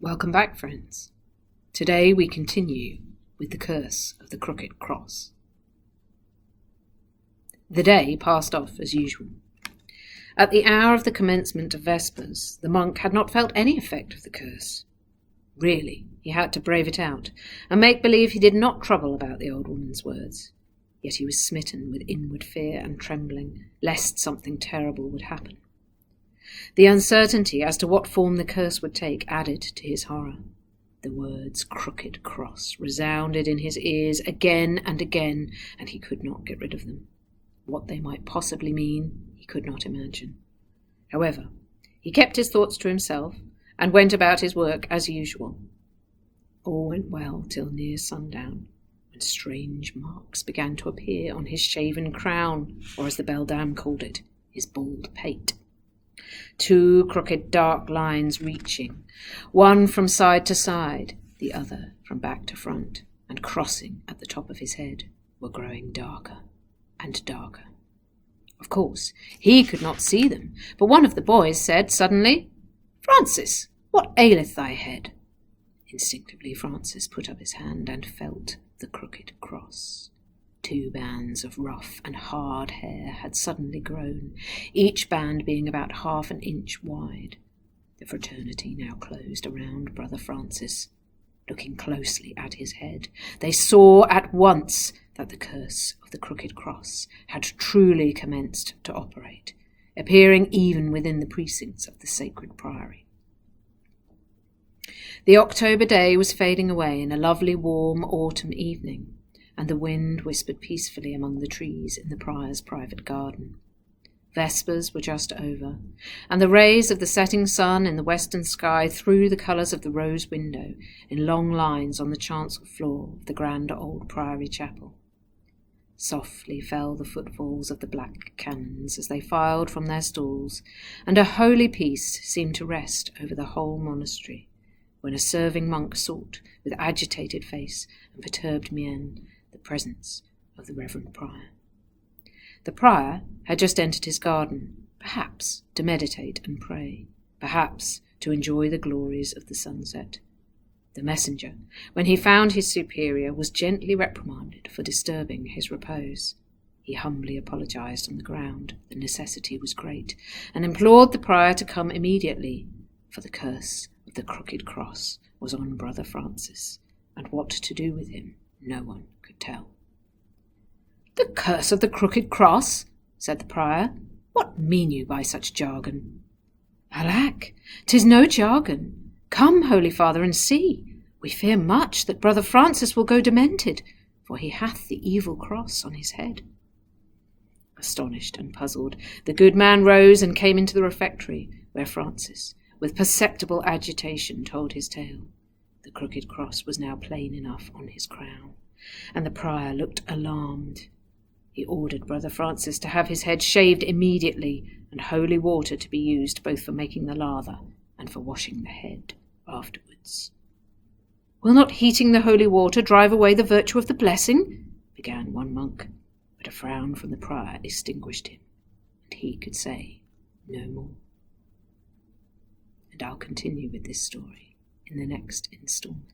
Welcome back, friends. Today we continue with the curse of the Crooked Cross. The day passed off as usual. At the hour of the commencement of Vespers, the monk had not felt any effect of the curse. Really, he had to brave it out, and make believe he did not trouble about the old woman's words. Yet he was smitten with inward fear and trembling, lest something terrible would happen. The uncertainty as to what form the curse would take added to his horror. The words "crooked cross" resounded in his ears again and again, and he could not get rid of them. What they might possibly mean, he could not imagine. However, he kept his thoughts to himself, and went about his work as usual. All went well till near sundown, when strange marks began to appear on his shaven crown, or as the beldam called it, his bald pate. 2 crooked dark lines reaching, one from side to side, the other from back to front, and crossing at the top of his head, were growing darker and darker. Of course, he could not see them, but one of the boys said suddenly, "Francis, what aileth thy head?" Instinctively Francis put up his hand and felt the crooked cross. 2 bands of rough and hard hair had suddenly grown, each band being about half an inch wide. The fraternity now closed around Brother Francis. Looking closely at his head, they saw at once that the curse of the Crooked Cross had truly commenced to operate, appearing even within the precincts of the sacred priory. The October day was fading away in a lovely warm autumn evening, and the wind whispered peacefully among the trees in the prior's private garden. Vespers were just over, and the rays of the setting sun in the western sky threw the colours of the rose window in long lines on the chancel floor of the grand old priory chapel. Softly fell the footfalls of the black canons as they filed from their stalls, and a holy peace seemed to rest over the whole monastery, when a serving monk sought, with agitated face and perturbed mien, the presence of the Reverend Prior. The prior had just entered his garden, perhaps to meditate and pray, perhaps to enjoy the glories of the sunset. The messenger, when he found his superior, was gently reprimanded for disturbing his repose. He humbly apologized on the ground the necessity was great, and implored the prior to come immediately, for the curse of the Crooked Cross was on Brother Francis, and what to do with him no one could tell. "The curse of the Crooked Cross?" said the prior. "What mean you by such jargon?" "Alack, 'tis no jargon. Come, Holy Father, and see. We fear much that Brother Francis will go demented, for he hath the evil cross on his head." Astonished and puzzled, the good man rose and came into the refectory, where Francis, with perceptible agitation, told his tale. The Crooked Cross was now plain enough on his crown, and the prior looked alarmed. He ordered Brother Francis to have his head shaved immediately, and holy water to be used both for making the lather and for washing the head afterwards. "Will not heating the holy water drive away the virtue of the blessing?" began one monk, but a frown from the prior extinguished him, and he could say no more. And I'll continue with this story in the next installment.